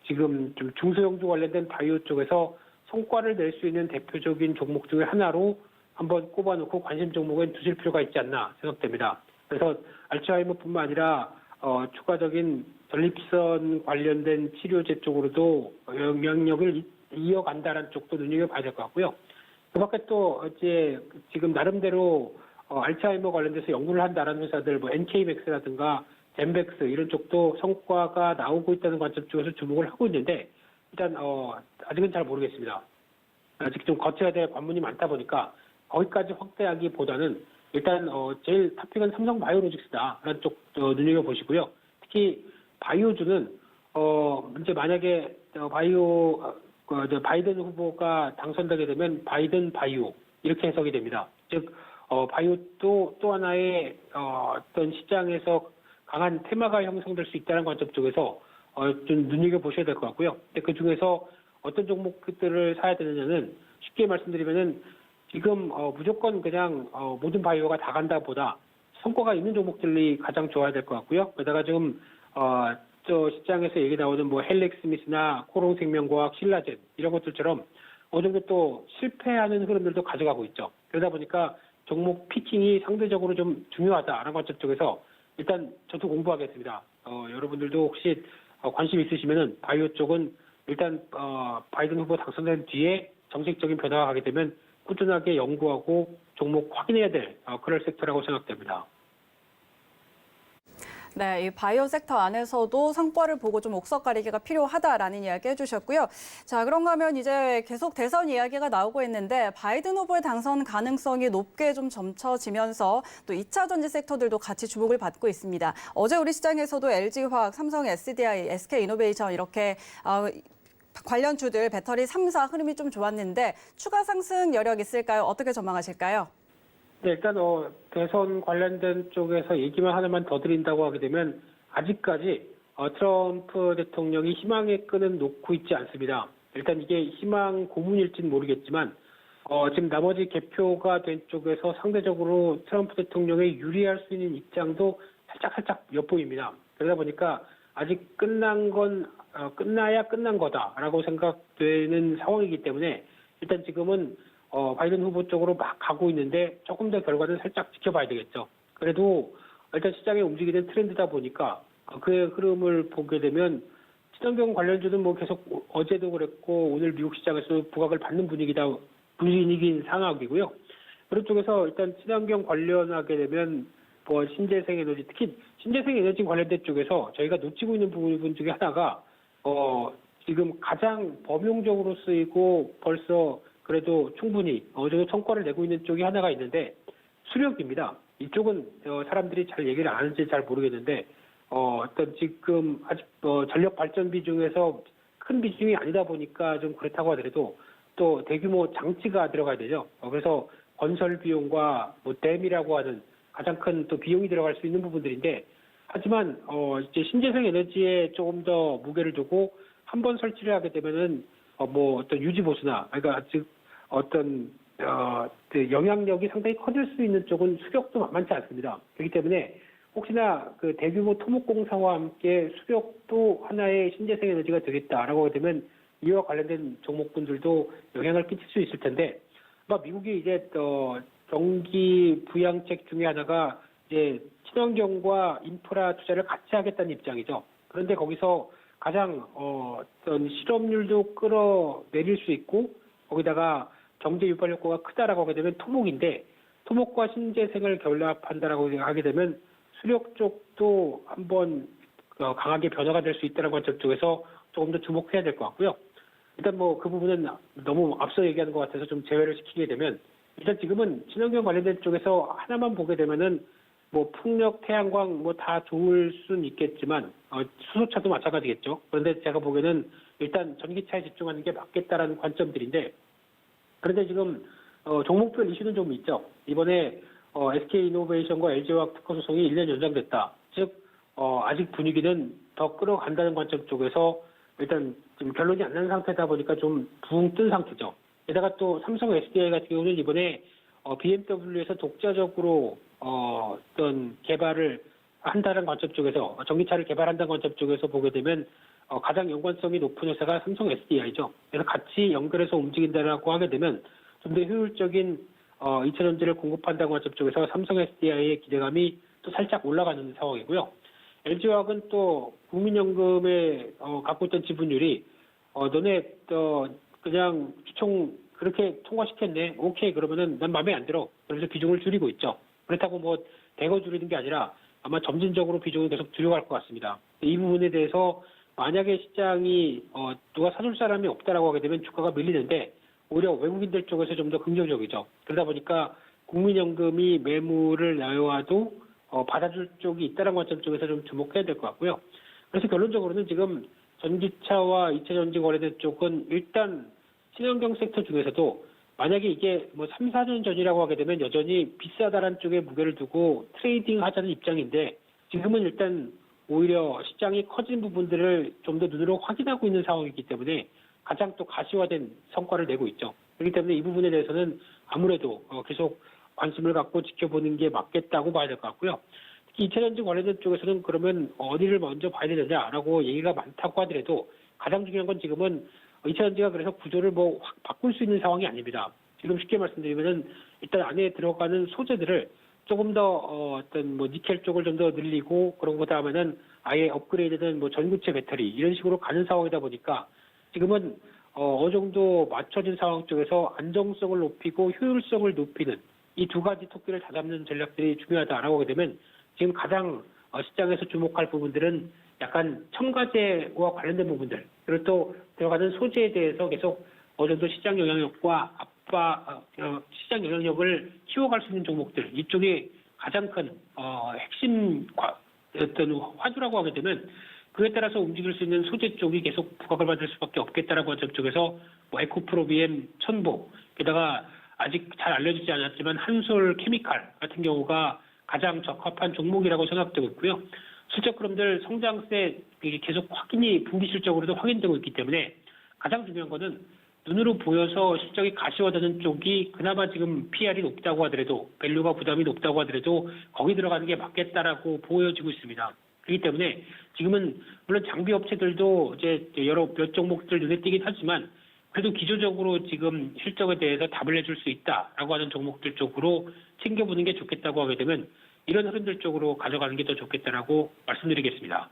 지금 좀 중소형주 관련된 바이오 쪽에서 성과를 낼 수 있는 대표적인 종목 중에 하나로 한번 꼽아놓고 관심 종목에 두실 필요가 있지 않나 생각됩니다. 그래서 알츠하이머뿐만 아니라 추가적인 전립선 관련된 치료제 쪽으로도 영향력을 이어간다는 쪽도 눈여겨봐야 될 것 같고요. 그 밖에 또 이제 지금 나름대로 알츠하이머 관련돼서 연구를 한다라는 회사들, 뭐 NK맥스라든가 젠백스 이런 쪽도 성과가 나오고 있다는 관점 쪽에서 주목을 하고 있는데, 일단 아직은 잘 모르겠습니다. 아직 좀 거쳐야 될 관문이 많다 보니까 거기까지 확대하기보다는 일단 제일 탑픽은 삼성바이오로직스다라는 쪽도 눈여겨보시고요. 특히 바이오주는 이제 만약에 바이든 후보가 당선되게 되면 바이든 바이오 이렇게 해석이 됩니다. 즉 바이오도 또 하나의 어떤 시장에서 강한 테마가 형성될 수 있다는 관점 쪽에서 좀 눈여겨보셔야 될 것 같고요. 근데 그 중에서 어떤 종목들을 사야 되느냐는 쉽게 말씀드리면은 지금 무조건 그냥 모든 바이오가 다 간다 보다 성과가 있는 종목들이 가장 좋아야 될 것 같고요. 게다가 지금 저 시장에서 얘기 나오는 뭐 헬렉스미스나 코롱생명과학, 신라젠 이런 것들처럼 어느 정도 또 실패하는 흐름들도 가져가고 있죠. 그러다 보니까 종목 피킹이 상대적으로 좀 중요하다라는 관점 쪽에서 일단 저도 공부하겠습니다. 여러분들도 혹시 관심 있으시면은 바이오 쪽은 일단 바이든 후보 당선된 뒤에 정책적인 변화가 가게 되면 꾸준하게 연구하고 종목 확인해야 될 그럴 섹터라고 생각됩니다. 네, 이 바이오 섹터 안에서도 성과를 보고 좀 옥석 가리기가 필요하다라는 이야기 해주셨고요. 자, 그런가 하면 이제 계속 대선 이야기가 나오고 있는데 바이든 후보의 당선 가능성이 높게 좀 점쳐지면서 또 2차 전지 섹터들도 같이 주목을 받고 있습니다. 어제 우리 시장에서도 LG화학, 삼성 SDI, SK이노베이션 이렇게 관련주들 배터리 3사 흐름이 좀 좋았는데 추가 상승 여력 있을까요? 어떻게 전망하실까요? 네, 일단 대선 관련된 쪽에서 얘기만 하나만 더 드린다고 하게 되면 아직까지 트럼프 대통령이 희망의 끈은 놓고 있지 않습니다. 일단 이게 희망 고문일지는 모르겠지만 지금 나머지 개표가 된 쪽에서 상대적으로 트럼프 대통령에 유리할 수 있는 입장도 살짝 엿보입니다. 그러다 보니까 아직 끝나야 끝난 거다라고 생각되는 상황이기 때문에 일단 지금은 바이든 후보 쪽으로 막 가고 있는데 조금 더 결과는 살짝 지켜봐야 되겠죠. 그래도 일단 시장에 움직이는 트렌드다 보니까 그의 흐름을 보게 되면 친환경 관련주는 뭐 계속 어제도 그랬고 오늘 미국 시장에서 부각을 받는 분위기인 상황이고요. 그런 쪽에서 일단 친환경 관련하게 되면 뭐 신재생 에너지, 특히 신재생 에너지 관련된 쪽에서 저희가 놓치고 있는 부분 중에 하나가 지금 가장 범용적으로 쓰이고 벌써 그래도 충분히 어느 정도 성과를 내고 있는 쪽이 하나가 있는데 수력입니다. 이쪽은 사람들이 잘 얘기를 안 하는지 잘 모르겠는데 어떤 지금 아직 전력 발전비 중에서 큰 비중이 아니다 보니까 좀 그렇다고 하더라도 또 대규모 장치가 들어가야 되죠. 그래서 건설 비용과 뭐 댐이라고 하는 가장 큰 또 비용이 들어갈 수 있는 부분들인데 하지만 이제 신재생 에너지에 조금 더 무게를 두고 한번 설치를 하게 되면은 뭐 어떤 유지 보수나 그러니까 즉 어떤 그 영향력이 상당히 커질 수 있는 쪽은 수력도 만만치 않습니다. 그렇기 때문에 혹시나 그 대규모 토목공사와 함께 수력도 하나의 신재생 에너지가 되겠다라고 하게 되면 이와 관련된 종목군들도 영향을 끼칠 수 있을 텐데 아마 미국이 이제 경기 부양책 중에 하나가 이제 친환경과 인프라 투자를 같이 하겠다는 입장이죠. 그런데 거기서 가장 어떤 실업률도 끌어내릴 수 있고 거기다가 경제 유발 효과가 크다라고 하게 되면 토목인데 토목과 신재생을 결합한다라고 하게 되면 수력 쪽도 한번 강하게 변화가 될 수 있다는 관점 쪽에서 조금 더 주목해야 될 것 같고요. 일단 뭐 그 부분은 너무 앞서 얘기하는 것 같아서 좀 제외를 시키게 되면 일단 지금은 친환경 관련된 쪽에서 하나만 보게 되면은 뭐 풍력, 태양광 뭐 다 좋을 수는 있겠지만 수소차도 마찬가지겠죠. 그런데 제가 보기에는 일단 전기차에 집중하는 게 맞겠다라는 관점들인데 그런데 지금 종목별 이슈는 좀 있죠. 이번에 SK이노베이션과 LG화학 특허 소송이 1년 연장됐다. 즉 아직 분위기는 더 끌어간다는 관점 쪽에서 일단 지금 결론이 안 난 상태다 보니까 좀 붕 뜬 상태죠. 게다가 또 삼성 SDI 같은 경우는 이번에 BMW에서 독자적으로 어떤 개발을 한다는 관점 쪽에서 전기차를 개발한다는 관점 쪽에서 보게 되면 가장 연관성이 높은 회사가 삼성 SDI죠. 그래서 같이 연결해서 움직인다라고 하게 되면 좀 더 효율적인 2차 전지를 공급한다는 관점 쪽에서 삼성 SDI의 기대감이 또 살짝 올라가는 상황이고요. LG화학은 또 국민연금에 갖고 있던 지분율이 너네 그냥 주총 그렇게 통과시켰네. 오케이 그러면은 난 마음에 안 들어. 그래서 비중을 줄이고 있죠. 그렇다고 뭐 대거 줄이는 게 아니라 아마 점진적으로 비중을 계속 줄여갈 것 같습니다. 이 부분에 대해서 만약에 시장이 누가 사줄 사람이 없다라고 하게 되면 주가가 밀리는데 오히려 외국인들 쪽에서 좀 더 긍정적이죠. 그러다 보니까 국민연금이 매물을 내와도 받아줄 쪽이 있다는 관점 쪽에서 좀 주목해야 될 것 같고요. 그래서 결론적으로는 지금 전기차와 2차 전지 관련된 쪽은 일단 친환경 섹터 중에서도 만약에 이게 뭐 3, 4년 전이라고 하게 되면 여전히 비싸다라는 쪽에 무게를 두고 트레이딩 하자는 입장인데 지금은 일단 오히려 시장이 커진 부분들을 좀 더 눈으로 확인하고 있는 상황이기 때문에 가장 또 가시화된 성과를 내고 있죠. 그렇기 때문에 이 부분에 대해서는 아무래도 계속 관심을 갖고 지켜보는 게 맞겠다고 봐야 될 것 같고요. 특히 2차 전지 관련된 쪽에서는 그러면 어디를 먼저 봐야 되느냐라고 얘기가 많다고 하더라도 가장 중요한 건 지금은 2차 전지가 그래서 구조를 뭐 확 바꿀 수 있는 상황이 아닙니다. 지금 쉽게 말씀드리면은 일단 안에 들어가는 소재들을 조금 더 어떤 뭐 니켈 쪽을 좀 더 늘리고 그런 거다 하면은 아예 업그레이드된 뭐 전구체 배터리 이런 식으로 가는 상황이다 보니까 지금은 어느 정도 맞춰진 상황 쪽에서 안정성을 높이고 효율성을 높이는 이 두 가지 토끼를 다잡는 전략들이 중요하다라고 하게 되면 지금 가장 시장에서 주목할 부분들은 약간 첨가제와 관련된 부분들, 그리고 또 들어가는 소재에 대해서 계속 어느 정도 시장 영향력과 시장 영향력을 키워갈 수 있는 종목들, 이쪽이 가장 큰 핵심 어떤 화두라고 하게 되면 그에 따라서 움직일 수 있는 소재 쪽이 계속 부각을 받을 수밖에 없겠다라고 하는 쪽에서 뭐 에코프로비엠, 천보, 게다가 아직 잘 알려지지 않았지만 한솔 케미칼 같은 경우가 가장 적합한 종목이라고 생각되고 있고요. 실적 흐름들 성장세 계속 확인이 분기 실적으로도 확인되고 있기 때문에 가장 중요한 거는 눈으로 보여서 실적이 가시화되는 쪽이 그나마 지금 PR이 높다고 하더라도 밸류가 부담이 높다고 하더라도 거기 들어가는 게 맞겠다라고 보여지고 있습니다. 그렇기 때문에 지금은 물론 장비 업체들도 이제 몇 종목들 눈에 띄긴 하지만 그래도 기조적으로 지금 실적에 대해서 답을 내줄 수 있다라고 하는 종목들 쪽으로 챙겨보는 게 좋겠다고 하게 되면 이런 흐름들 쪽으로 가져가는 게 더 좋겠다라고 말씀드리겠습니다.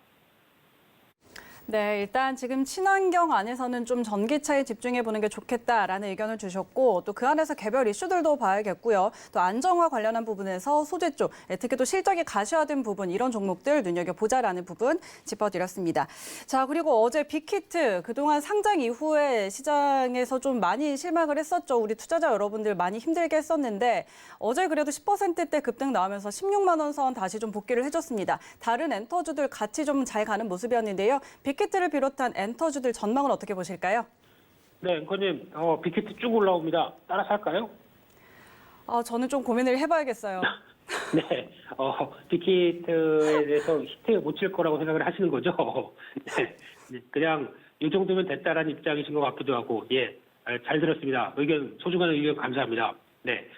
네, 일단 지금 친환경 안에서는 좀 전기차에 집중해 보는 게 좋겠다라는 의견을 주셨고 또 그 안에서 개별 이슈들도 봐야겠고요. 또 안정화 관련한 부분에서 소재 쪽, 특히 또 실적이 가시화된 부분 이런 종목들 눈여겨보자라는 부분 짚어드렸습니다. 자, 그리고 어제 빅히트 그동안 상장 이후에 시장에서 좀 많이 실망을 했었죠. 우리 투자자 여러분들 많이 힘들게 했었는데 어제 그래도 10%대 급등 나오면서 16만 원 선 다시 좀 복귀를 해줬습니다. 다른 엔터주들 같이 좀 잘 가는 모습이었는데요. 빅히트를 비롯한 엔터주들 전망은 어떻게 보실까요? 네, 앵커님, 빅히트 쭉 올라옵니다. 따라서 할까요? 저는 좀 고민을 해봐야겠어요. 네, 빅히트에 대해서 히트 못 칠 거라고 생각을 하시는 거죠? 네, 그냥 이 정도면 됐다라는 입장이신 것 같기도 하고, 예, 잘 들었습니다. 소중한 의견 감사합니다. 네,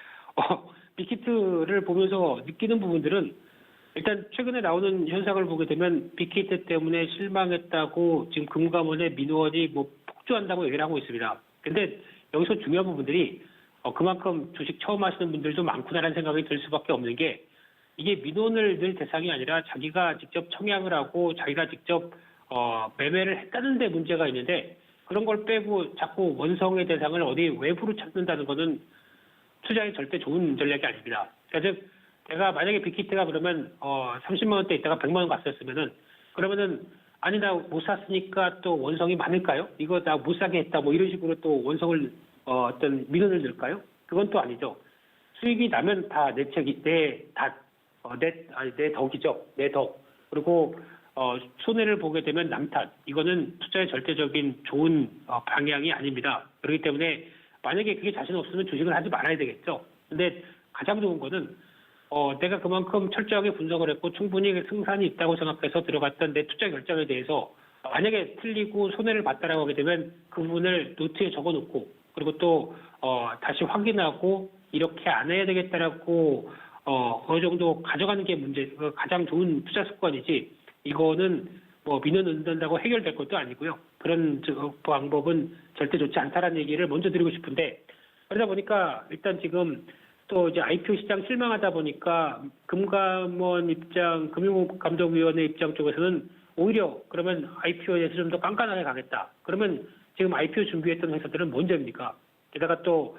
빅히트를 보면서 느끼는 부분들은 일단 최근에 나오는 현상을 보게 되면 빅히트 때문에 실망했다고 지금 금감원의 민원이 뭐 폭주한다고 얘기를 하고 있습니다. 근데 여기서 중요한 부분들이 그만큼 주식 처음 하시는 분들도 많구나라는 생각이 들 수밖에 없는 게 이게 민원을 늘 대상이 아니라 자기가 직접 청약을 하고 자기가 직접 매매를 했다는 데 문제가 있는데 그런 걸 빼고 자꾸 원성의 대상을 어디 외부로 찾는다는 거는 투자에 절대 좋은 전략이 아닙니다. 그러니까 즉 제가 만약에 빅히트가 그러면 30만 원대 있다가 100만 원 갔었으면은 그러면은 아니 나 못 샀으니까 또 원성이 많을까요? 이거 나 못 사게 했다 뭐 이런 식으로 또 원성을 어떤 민원을 넣을까요? 그건 또 아니죠. 수익이 나면 다 내 책이 내 덕이죠. 내 덕. 그리고 손해를 보게 되면 남 탓. 이거는 투자의 절대적인 좋은 방향이 아닙니다. 그렇기 때문에 만약에 그게 자신 없으면 주식을 하지 말아야 되겠죠. 근데 가장 좋은 거는 내가 그만큼 철저하게 분석을 했고 충분히 승산이 있다고 생각해서 들어갔던 내 투자 결정에 대해서 만약에 틀리고 손해를 봤다라고 하게 되면 그 부분을 노트에 적어놓고 그리고 또 다시 확인하고 이렇게 안 해야 되겠다라고 어느 정도 가져가는 게 가장 좋은 투자 습관이지 이거는 뭐 민원 넣는다고 해결될 것도 아니고요. 그런 방법은 절대 좋지 않다라는 얘기를 먼저 드리고 싶은데 그러다 보니까 일단 지금 또 이제 IPO 시장 실망하다 보니까 금감원 입장, 금융감독위원회 입장 쪽에서는 오히려 그러면 IPO에 대해서 좀 더 깐깐하게 가겠다. 그러면 지금 IPO 준비했던 회사들은 뭔 죄입니까? 게다가 또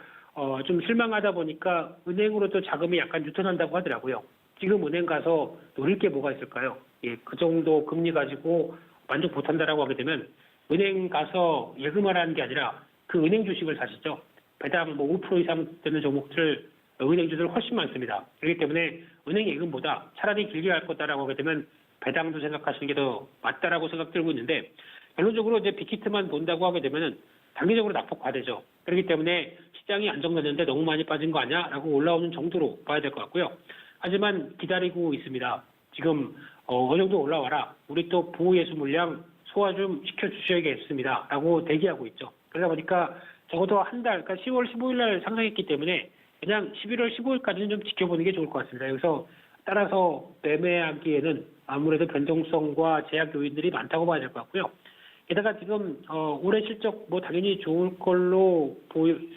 좀 실망하다 보니까 은행으로도 자금이 약간 유턴한다고 하더라고요. 지금 은행 가서 노릴 게 뭐가 있을까요? 예, 그 정도 금리 가지고 만족 못한다라고 하게 되면 은행 가서 예금하라는 게 아니라 그 은행 주식을 사시죠. 배당 뭐 5% 이상 되는 종목들 은행주들 훨씬 많습니다. 그렇기 때문에 은행 예금보다 차라리 길게 갈 거다라고 하게 되면 배당도 생각하시는 게 더 맞다라고 생각 들고 있는데 결론적으로 이제 빅히트만 본다고 하게 되면은 단기적으로 낙폭과대죠. 그렇기 때문에 시장이 안정됐는데 너무 많이 빠진 거 아니야라고 올라오는 정도로 봐야 될 것 같고요. 하지만 기다리고 있습니다. 지금 어느 정도 올라와라. 우리 또 보호예수 물량 소화 좀 시켜주셔야겠습니다라고 대기하고 있죠. 그러다 보니까 적어도 한 달, 그러니까 10월 15일 날 상장했기 때문에 그냥 11월 15일까지는 좀 지켜보는 게 좋을 것 같습니다. 여기서 따라서 매매하기에는 아무래도 변동성과 제약 요인들이 많다고 봐야 될 것 같고요. 게다가 지금 올해 실적 뭐 당연히 좋을 걸로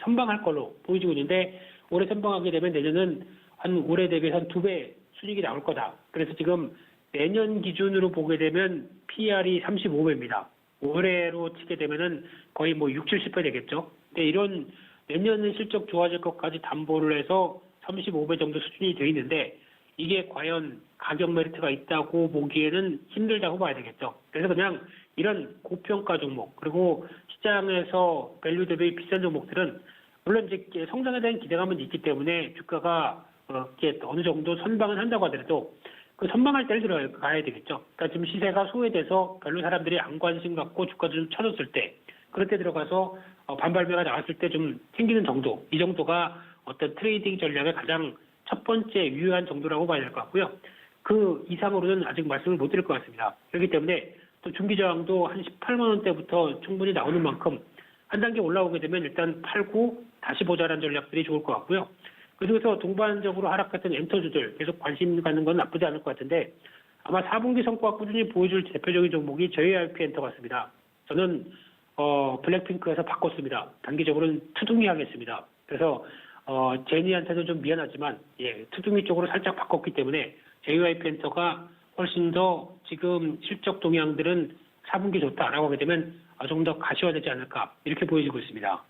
선방할 걸로 보여지고 있는데 올해 선방하게 되면 내년은 한 올해 대비해서 한 2배 수익이 나올 거다. 그래서 지금 내년 기준으로 보게 되면 PR이 35배입니다. 올해로 치게 되면은 거의 뭐 6, 70배 되겠죠. 근데 이런 내년은 실적 좋아질 것까지 담보를 해서 35배 정도 수준이 돼 있는데 이게 과연 가격 메리트가 있다고 보기에는 힘들다고 봐야 되겠죠. 그래서 그냥 이런 고평가 종목 그리고 시장에서 밸류 대비 비싼 종목들은 물론 이제 성장에 대한 기대감은 있기 때문에 주가가 이렇게 어느 정도 선방은 한다고 하더라도 그 선방할 때를 들어가야 되겠죠. 그러니까 지금 시세가 소외돼서 별로 사람들이 안 관심 갖고 주가도 좀 쳐줬을 때 그럴 때 들어가서 반발매가 나왔을 때 좀 생기는 정도, 이 정도가 어떤 트레이딩 전략의 가장 첫 번째 유효한 정도라고 봐야 될 것 같고요. 그 이상으로는 아직 말씀을 못 드릴 것 같습니다. 그렇기 때문에 또 중기 저항도 한 18만 원대부터 충분히 나오는 만큼 한 단계 올라오게 되면 일단 팔고 다시 보자라는 전략들이 좋을 것 같고요. 그래서 동반적으로 하락했던 엔터주들 계속 관심 갖는 건 나쁘지 않을 것 같은데 아마 4분기 성과 꾸준히 보여줄 대표적인 종목이 JYP 엔터 같습니다. 저는 블랙핑크에서 바꿨습니다. 단기적으로는 투둥이 하겠습니다. 그래서 제니한테는 좀 미안하지만 투둥이 쪽으로 살짝 바꿨기 때문에 JYP 엔터가 훨씬 더 지금 실적 동향들은 4분기 좋다라고 하게 되면 좀 더 가시화되지 않을까 이렇게 보여지고 있습니다.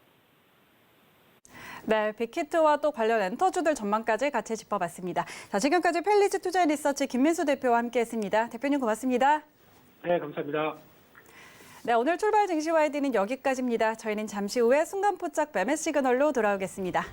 네, 빅히트와 또 관련 엔터주들 전망까지 같이 짚어봤습니다. 자, 지금까지 펠리즈 투자 리서치 김민수 대표와 함께했습니다. 대표님 고맙습니다. 네, 감사합니다. 네, 오늘 출발 증시와이드는 여기까지입니다. 저희는 잠시 후에 순간포착 매매 시그널로 돌아오겠습니다.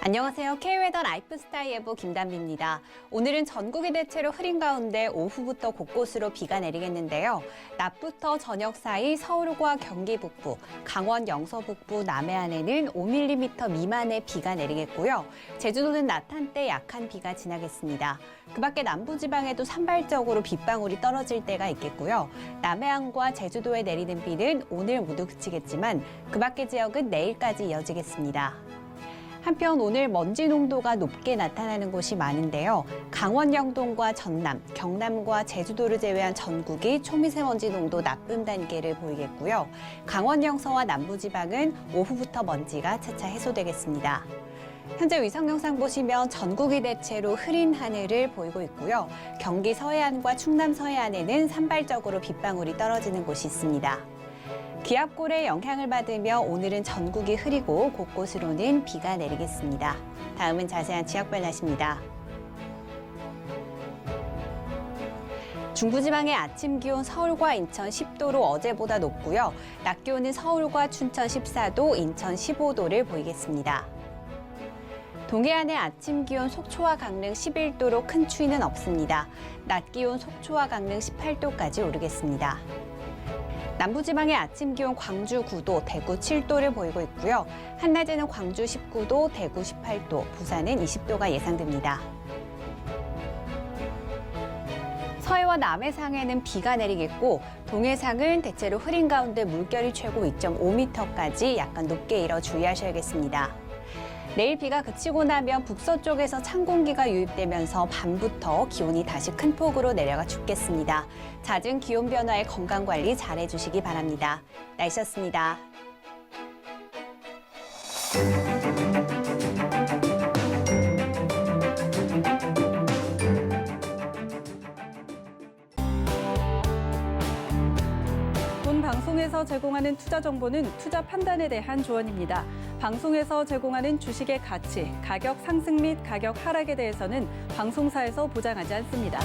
안녕하세요. K웨더 라이프스타일 예보 김단비입니다. 오늘은 전국이 대체로 흐린 가운데 오후부터 곳곳으로 비가 내리겠는데요. 낮부터 저녁 사이 서울과 경기 북부, 강원 영서 북부, 남해안에는 5mm 미만의 비가 내리겠고요. 제주도는 낮 한때 약한 비가 지나겠습니다. 그 밖에 남부지방에도 산발적으로 빗방울이 떨어질 때가 있겠고요. 남해안과 제주도에 내리는 비는 오늘 모두 그치겠지만 그 밖의 지역은 내일까지 이어지겠습니다. 한편 오늘 먼지 농도가 높게 나타나는 곳이 많은데요. 강원 영동과 전남, 경남과 제주도를 제외한 전국이 초미세먼지 농도 나쁨 단계를 보이겠고요. 강원 영서와 남부지방은 오후부터 먼지가 차차 해소되겠습니다. 현재 위성 영상 보시면 전국이 대체로 흐린 하늘을 보이고 있고요. 경기 서해안과 충남 서해안에는 산발적으로 빗방울이 떨어지는 곳이 있습니다. 기압골의 영향을 받으며 오늘은 전국이 흐리고 곳곳으로는 비가 내리겠습니다. 다음은 자세한 지역별 날씨입니다. 중부지방의 아침 기온 서울과 인천 10도로 어제보다 높고요. 낮 기온은 서울과 춘천 14도, 인천 15도를 보이겠습니다. 동해안의 아침 기온 속초와 강릉 11도로 큰 추위는 없습니다. 낮 기온 속초와 강릉 18도까지 오르겠습니다. 남부지방의 아침 기온 광주 9도, 대구 7도를 보이고 있고요. 한낮에는 광주 19도, 대구 18도, 부산은 20도가 예상됩니다. 서해와 남해상에는 비가 내리겠고 동해상은 대체로 흐린 가운데 물결이 최고 2.5m까지 약간 높게 일어 주의하셔야겠습니다. 내일 비가 그치고 나면 북서쪽에서 찬 공기가 유입되면서 밤부터 기온이 다시 큰 폭으로 내려가 춥겠습니다. 잦은 기온 변화에 건강 관리 잘 해주시기 바랍니다. 날씨였습니다. 본 방송에서 제공하는 투자 정보는 투자 판단에 대한 조언입니다. 방송에서 제공하는 주식의 가치, 가격 상승 및 가격 하락에 대해서는 방송사에서 보장하지 않습니다.